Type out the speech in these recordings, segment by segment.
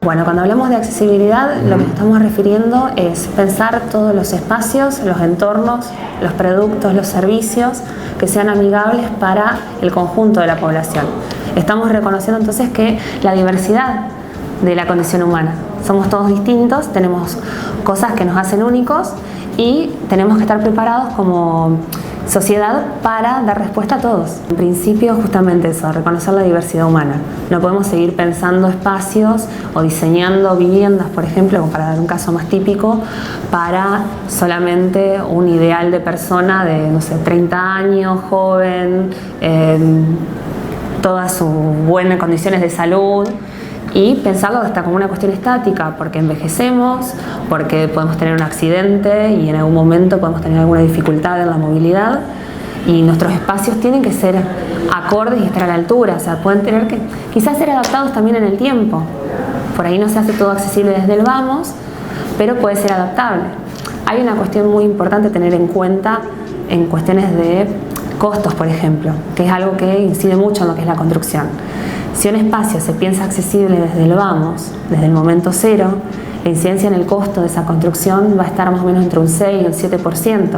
Bueno, cuando hablamos de accesibilidad, lo que estamos refiriendo es pensar todos los espacios, los entornos, los productos, los servicios que sean amigables para el conjunto de la población. Estamos reconociendo entonces que la diversidad de la condición humana. Somos todos distintos, tenemos cosas que nos hacen únicos y tenemos que estar preparados como sociedad para dar respuesta a todos. En principio, justamente eso, reconocer la diversidad humana. No podemos seguir pensando espacios o diseñando viviendas, por ejemplo, como para dar un caso más típico, para solamente un ideal de persona de, no sé, 30 años, joven, todas sus buenas condiciones de salud, y pensarlo hasta como una cuestión estática, porque envejecemos, porque podemos tener un accidente y en algún momento podemos tener alguna dificultad en la movilidad, y nuestros espacios tienen que ser acordes y estar a la altura, o sea, pueden tener que quizás ser adaptados también en el tiempo. Por ahí no se hace todo accesible desde el vamos, pero puede ser adaptable. Hay una cuestión muy importante a tener en cuenta en cuestiones de costos, por ejemplo, que es algo que incide mucho en lo que es la construcción. Si un espacio se piensa accesible desde el vamos, desde el momento cero, la incidencia en el costo de esa construcción va a estar más o menos entre un 6 y un 7%.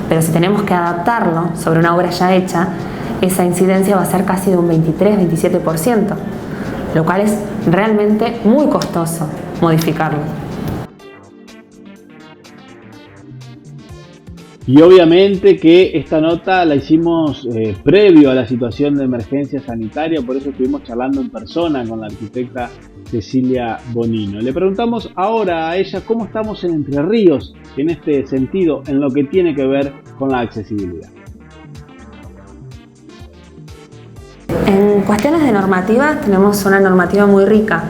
Pero si tenemos que adaptarlo sobre una obra ya hecha, esa incidencia va a ser casi de un 23-27%, lo cual es realmente muy costoso modificarlo. Y obviamente que esta nota la hicimos previo a la situación de emergencia sanitaria, por eso estuvimos charlando en persona con la arquitecta Cecilia Bonino. Le preguntamos ahora a ella cómo estamos en Entre Ríos en este sentido, en lo que tiene que ver con la accesibilidad. En cuestiones de normativa tenemos una normativa muy rica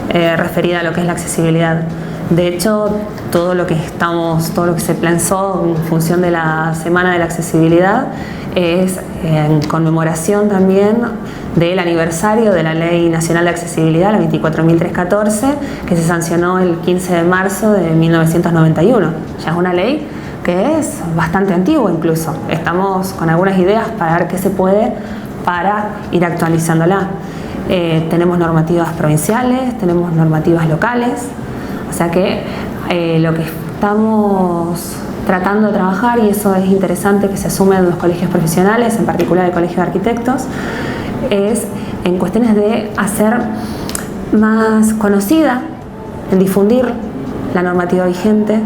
referida a lo que es la accesibilidad. De hecho, todo lo que se pensó en función de la Semana de la Accesibilidad es en conmemoración también del aniversario de la Ley Nacional de Accesibilidad, la 24.314, que se sancionó el 15 de marzo de 1991. Ya es una ley que es bastante antigua incluso. Estamos con algunas ideas para ver qué se puede para ir actualizándola. Tenemos normativas provinciales, tenemos normativas locales. O sea que lo que estamos tratando de trabajar, y eso es interesante que se asume en los colegios profesionales, en particular el Colegio de Arquitectos, es en cuestiones de hacer más conocida, en difundir la normativa vigente,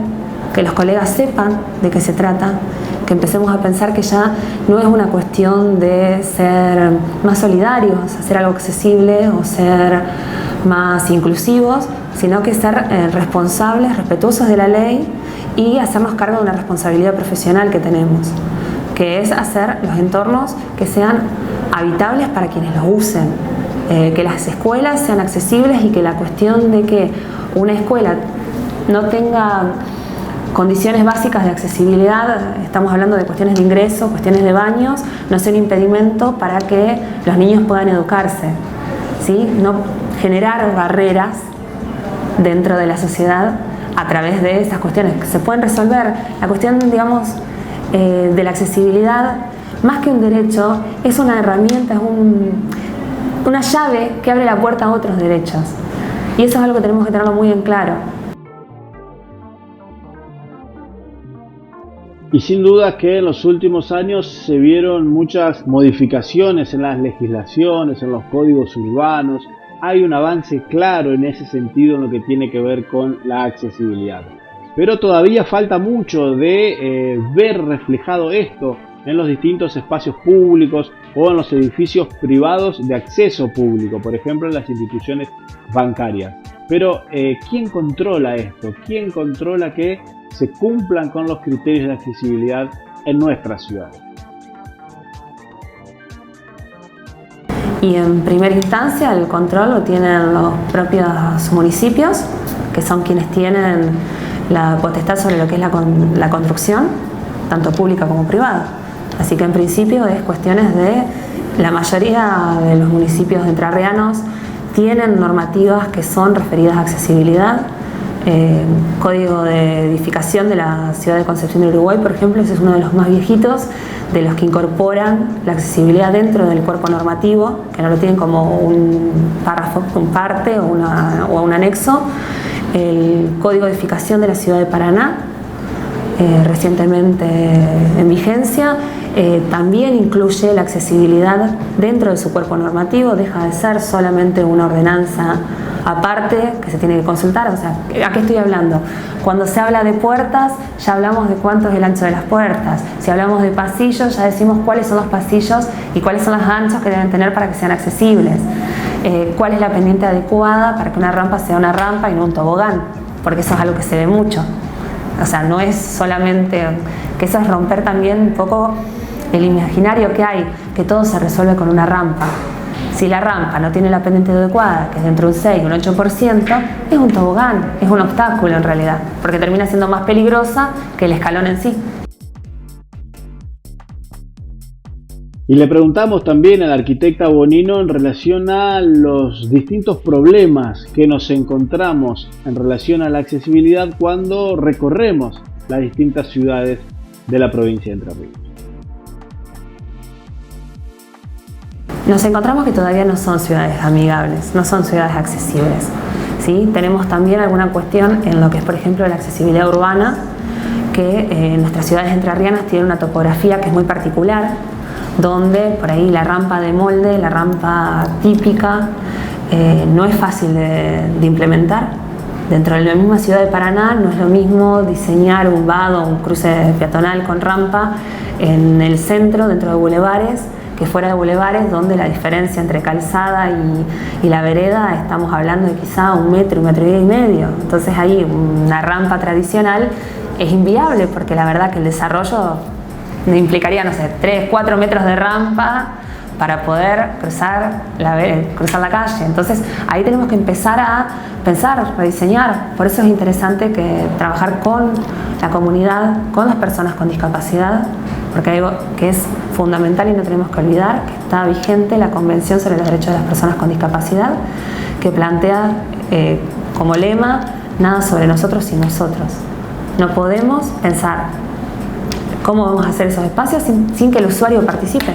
que los colegas sepan de qué se trata, que empecemos a pensar que ya no es una cuestión de ser más solidarios, hacer algo accesible o ser más inclusivos, sino que ser responsables, respetuosos de la ley y hacernos cargo de una responsabilidad profesional que tenemos, que es hacer los entornos que sean habitables para quienes los usen, que las escuelas sean accesibles y que la cuestión de que una escuela no tenga condiciones básicas de accesibilidad, estamos hablando de cuestiones de ingreso, cuestiones de baños, no sea un impedimento para que los niños puedan educarse, ¿sí? No generar barreras dentro de la sociedad a través de esas cuestiones que se pueden resolver. La cuestión, digamos, de la accesibilidad, más que un derecho, es una herramienta, es una llave que abre la puerta a otros derechos. Y eso es algo que tenemos que tenerlo muy en claro. Y sin duda que en los últimos años se vieron muchas modificaciones en las legislaciones, en los códigos urbanos. Hay un avance claro en ese sentido en lo que tiene que ver con la accesibilidad. Pero todavía falta mucho de ver reflejado esto en los distintos espacios públicos o en los edificios privados de acceso público, por ejemplo en las instituciones bancarias. Pero ¿quién controla esto? ¿Quién controla que se cumplan con los criterios de accesibilidad en nuestra ciudad? Y en primera instancia el control lo tienen los propios municipios, que son quienes tienen la potestad sobre lo que es la construcción, tanto pública como privada. Así que en principio es cuestiones de la mayoría de los municipios entrerrianos tienen normativas que son referidas a accesibilidad. Código de edificación de la ciudad de Concepción del Uruguay, por ejemplo, ese es uno de los más viejitos, de los que incorporan la accesibilidad dentro del cuerpo normativo, que no lo tienen como un párrafo, un parte o un anexo. El Código de edificación de la ciudad de Paraná, recientemente en vigencia, también incluye la accesibilidad dentro de su cuerpo normativo, deja de ser solamente una ordenanza aparte que se tiene que consultar. O sea, ¿a qué estoy hablando? Cuando se habla de puertas, ya hablamos de cuánto es el ancho de las puertas. Si hablamos de pasillos, ya decimos cuáles son los pasillos y cuáles son los anchos que deben tener para que sean accesibles. ¿Cuál es la pendiente adecuada para que una rampa sea una rampa y no un tobogán? Porque eso es algo que se ve mucho. O sea, no es solamente, que eso es romper también un poco el imaginario que hay, que todo se resuelve con una rampa. Si la rampa no tiene la pendiente adecuada, que es entre un 6 y un 8%, es un tobogán, es un obstáculo en realidad, porque termina siendo más peligrosa que el escalón en sí. Y le preguntamos también a la arquitecta Bonino en relación a los distintos problemas que nos encontramos en relación a la accesibilidad cuando recorremos las distintas ciudades de la provincia de Entre Ríos. Nos encontramos que todavía no son ciudades amigables, no son ciudades accesibles, ¿sí? Tenemos también alguna cuestión en lo que es, por ejemplo, la accesibilidad urbana, que nuestras ciudades entrerrianas tienen una topografía que es muy particular, donde por ahí la rampa de molde, la rampa típica, no es fácil de implementar. Dentro de la misma ciudad de Paraná no es lo mismo diseñar un vado, un cruce peatonal con rampa en el centro, dentro de bulevares, que fuera de bulevares, donde la diferencia entre calzada y la vereda estamos hablando de quizá 1 metro, 1,5 metros. Entonces ahí una rampa tradicional es inviable, porque la verdad que el desarrollo implicaría, no sé, 3, 4 metros de rampa para poder cruzar la calle. Entonces ahí tenemos que empezar a pensar, rediseñar. Por eso es interesante que trabajar con la comunidad, con las personas con discapacidad, porque hay algo que es fundamental y no tenemos que olvidar, que está vigente la Convención sobre los Derechos de las Personas con Discapacidad, que plantea como lema: nada sobre nosotros y nosotros. No podemos pensar cómo vamos a hacer esos espacios sin que el usuario participe.